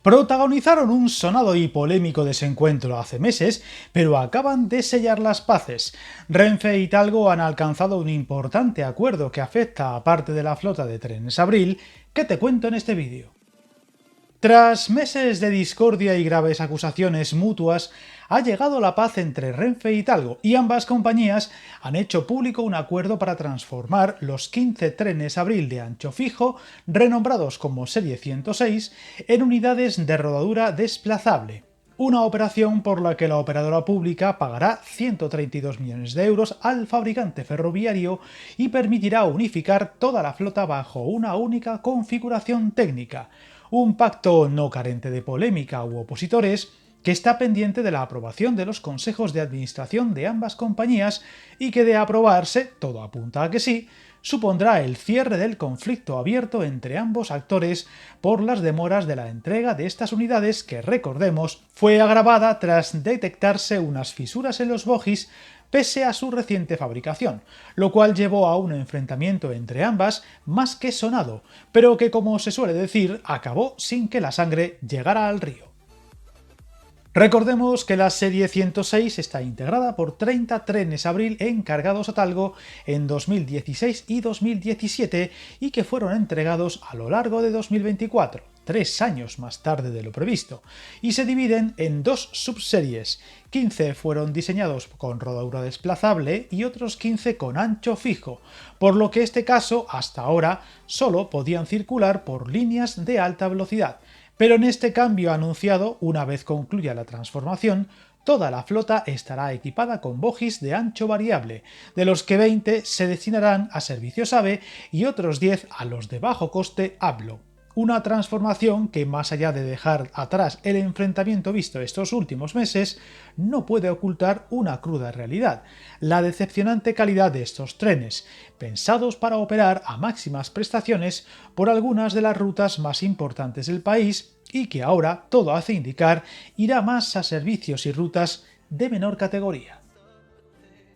Protagonizaron un sonado y polémico desencuentro hace meses, pero acaban de sellar las paces. Renfe y Talgo han alcanzado un importante acuerdo que afecta a parte de la flota de trenes Abril, que te cuento en este vídeo. Tras meses de discordia y graves acusaciones mutuas, ha llegado la paz entre Renfe y Talgo, y ambas compañías han hecho público un acuerdo para transformar los 15 trenes Abril de ancho fijo, renombrados como Serie 106, en unidades de rodadura desplazable. Una operación por la que la operadora pública pagará 132 millones de euros al fabricante ferroviario y permitirá unificar toda la flota bajo una única configuración técnica. Un pacto no carente de polémica u opositores, que está pendiente de la aprobación de los consejos de administración de ambas compañías y que, de aprobarse, todo apunta a que sí, supondrá el cierre del conflicto abierto entre ambos actores por las demoras de la entrega de estas unidades que, recordemos, fue agravada tras detectarse unas fisuras en los bogies pese a su reciente fabricación, lo cual llevó a un enfrentamiento entre ambas más que sonado, pero que, como se suele decir, acabó sin que la sangre llegara al río. Recordemos que la serie 106 está integrada por 30 trenes Abril encargados a Talgo en 2016 y 2017 y que fueron entregados a lo largo de 2024, 3 años más tarde de lo previsto, y se dividen en dos subseries. 15 fueron diseñados con rodadura desplazable y otros 15 con ancho fijo, por lo que este caso, hasta ahora, solo podían circular por líneas de alta velocidad. Pero en este cambio anunciado, una vez concluya la transformación, toda la flota estará equipada con bogies de ancho variable, de los que 20 se destinarán a servicios AVE y otros 10 a los de bajo coste ABLO. Una transformación que, más allá de dejar atrás el enfrentamiento visto estos últimos meses, no puede ocultar una cruda realidad: la decepcionante calidad de estos trenes, pensados para operar a máximas prestaciones por algunas de las rutas más importantes del país y que ahora, todo hace indicar, irá más a servicios y rutas de menor categoría.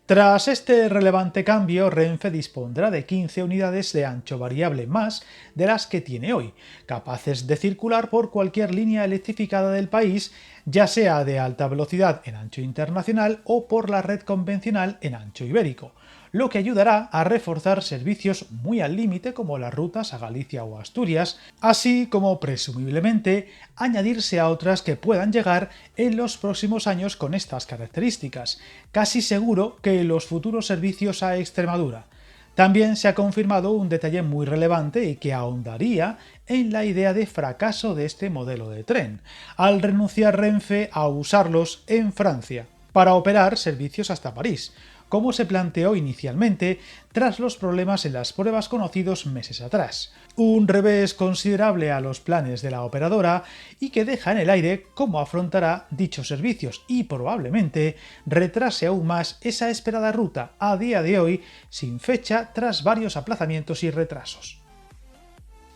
Tras este relevante cambio, Renfe dispondrá de 15 unidades de ancho variable más de las que tiene hoy, capaces de circular por cualquier línea electrificada del país, ya sea de alta velocidad en ancho internacional o por la red convencional en ancho ibérico, lo que ayudará a reforzar servicios muy al límite como las rutas a Galicia o Asturias, así como, presumiblemente, añadirse a otras que puedan llegar en los próximos años con estas características, casi seguro que los futuros servicios a Extremadura. También se ha confirmado un detalle muy relevante y que ahondaría en la idea de fracaso de este modelo de tren, al renunciar Renfe a usarlos en Francia para operar servicios hasta París, como se planteó inicialmente tras los problemas en las pruebas conocidos meses atrás. Un revés considerable a los planes de la operadora y que deja en el aire cómo afrontará dichos servicios y probablemente retrase aún más esa esperada ruta, a día de hoy sin fecha tras varios aplazamientos y retrasos.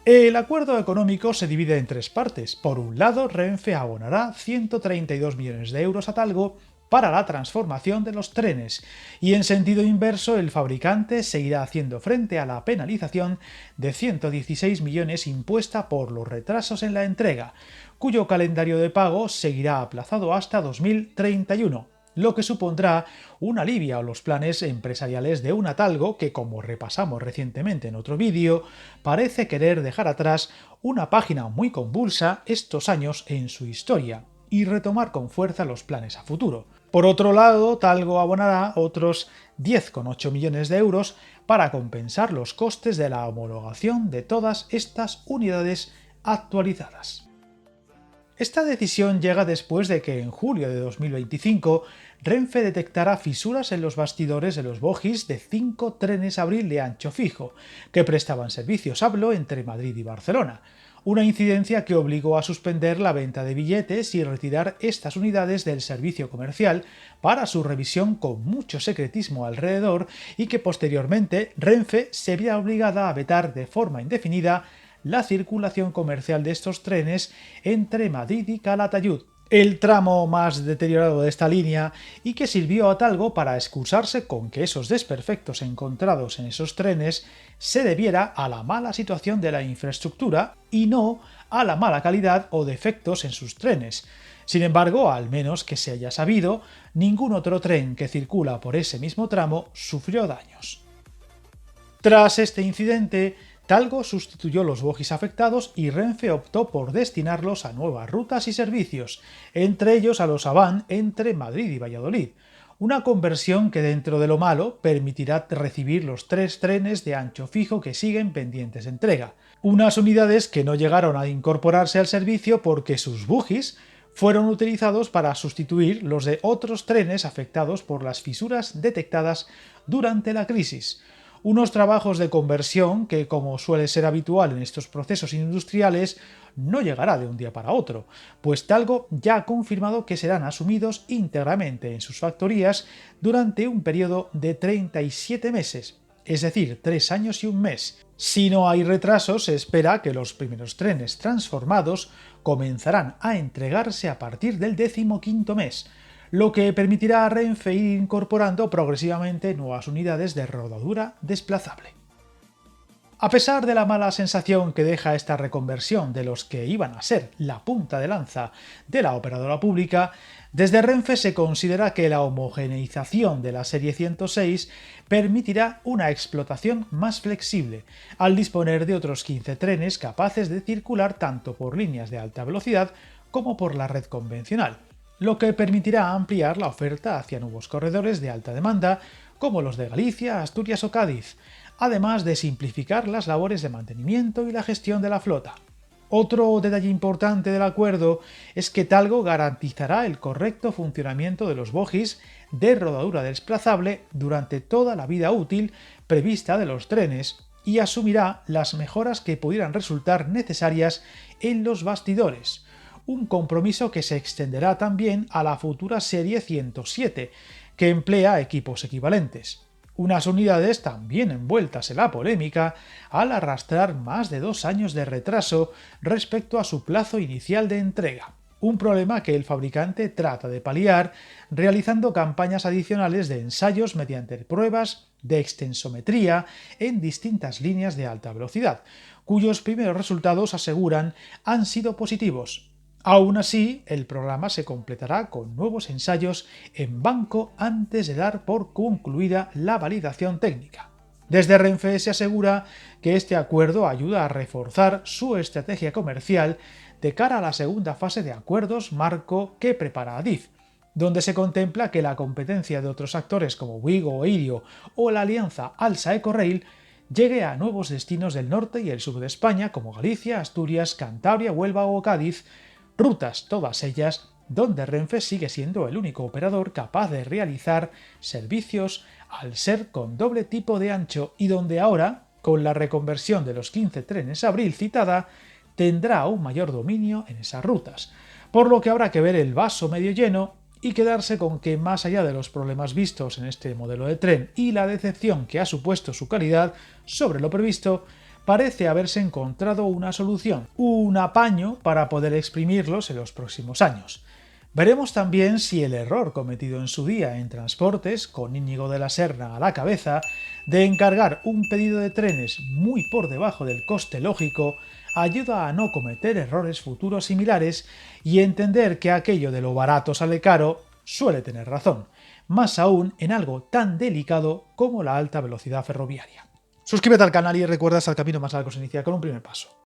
El acuerdo económico se divide en tres partes. Por un lado, Renfe abonará 132 millones de euros a Talgo para la transformación de los trenes, y en sentido inverso el fabricante seguirá haciendo frente a la penalización de 116 millones impuesta por los retrasos en la entrega, cuyo calendario de pago seguirá aplazado hasta 2031, lo que supondrá un alivio a los planes empresariales de una Talgo que, como repasamos recientemente en otro vídeo, parece querer dejar atrás una página muy convulsa estos años en su historia y retomar con fuerza los planes a futuro. Por otro lado, Talgo abonará otros 10,8 millones de euros para compensar los costes de la homologación de todas estas unidades actualizadas. Esta decisión llega después de que en julio de 2025 Renfe detectara fisuras en los bastidores de los bogies de 5 trenes Abril de ancho fijo, que prestaban servicios ABLO entre Madrid y Barcelona. Una incidencia que obligó a suspender la venta de billetes y retirar estas unidades del servicio comercial para su revisión con mucho secretismo alrededor, y que posteriormente Renfe se vio obligada a vetar de forma indefinida la circulación comercial de estos trenes entre Madrid y Calatayud, el tramo más deteriorado de esta línea, y que sirvió a Talgo para excusarse con que esos desperfectos encontrados en esos trenes se debiera a la mala situación de la infraestructura y no a la mala calidad o defectos en sus trenes. Sin embargo, al menos que se haya sabido, ningún otro tren que circula por ese mismo tramo sufrió daños. Tras este incidente, Talgo sustituyó los bogies afectados y Renfe optó por destinarlos a nuevas rutas y servicios, entre ellos a los Avant entre Madrid y Valladolid, una conversión que dentro de lo malo permitirá recibir los 3 trenes de ancho fijo que siguen pendientes de entrega, unas unidades que no llegaron a incorporarse al servicio porque sus bogies fueron utilizados para sustituir los de otros trenes afectados por las fisuras detectadas durante la crisis. Unos trabajos de conversión que, como suele ser habitual en estos procesos industriales, no llegará de un día para otro, pues Talgo ya ha confirmado que serán asumidos íntegramente en sus factorías durante un periodo de 37 meses, es decir, 3 años y un mes. Si no hay retrasos, se espera que los primeros trenes transformados comenzarán a entregarse a partir del 15º mes, lo que permitirá a Renfe ir incorporando progresivamente nuevas unidades de rodadura desplazable. A pesar de la mala sensación que deja esta reconversión de los que iban a ser la punta de lanza de la operadora pública, desde Renfe se considera que la homogeneización de la serie 106 permitirá una explotación más flexible, al disponer de otros 15 trenes capaces de circular tanto por líneas de alta velocidad como por la red convencional, lo que permitirá ampliar la oferta hacia nuevos corredores de alta demanda como los de Galicia, Asturias o Cádiz, además de simplificar las labores de mantenimiento y la gestión de la flota. Otro detalle importante del acuerdo es que Talgo garantizará el correcto funcionamiento de los bogies de rodadura desplazable durante toda la vida útil prevista de los trenes y asumirá las mejoras que pudieran resultar necesarias en los bastidores, un compromiso que se extenderá también a la futura serie 107, que emplea equipos equivalentes. Unas unidades también envueltas en la polémica al arrastrar más de 2 años de retraso respecto a su plazo inicial de entrega, un problema que el fabricante trata de paliar realizando campañas adicionales de ensayos mediante pruebas de extensometría en distintas líneas de alta velocidad, cuyos primeros resultados aseguran han sido positivos. Aún así, el programa se completará con nuevos ensayos en banco antes de dar por concluida la validación técnica. Desde Renfe se asegura que este acuerdo ayuda a reforzar su estrategia comercial de cara a la segunda fase de acuerdos marco que prepara Adif, donde se contempla que la competencia de otros actores como Wigo o Irio o la alianza Alsa-Ecorail llegue a nuevos destinos del norte y el sur de España como Galicia, Asturias, Cantabria, Huelva o Cádiz, rutas todas ellas donde Renfe sigue siendo el único operador capaz de realizar servicios al ser con doble tipo de ancho y donde ahora, con la reconversión de los 15 trenes Abril citada, tendrá un mayor dominio en esas rutas, por lo que habrá que ver el vaso medio lleno y quedarse con que más allá de los problemas vistos en este modelo de tren y la decepción que ha supuesto su calidad sobre lo previsto, parece haberse encontrado una solución, un apaño para poder exprimirlos en los próximos años. Veremos también si el error cometido en su día en Transportes, con Íñigo de la Serna a la cabeza, de encargar un pedido de trenes muy por debajo del coste lógico, ayuda a no cometer errores futuros similares y entender que aquello de lo barato sale caro suele tener razón, más aún en algo tan delicado como la alta velocidad ferroviaria. Suscríbete al canal y recuerda que el camino más largo se inicia con un primer paso.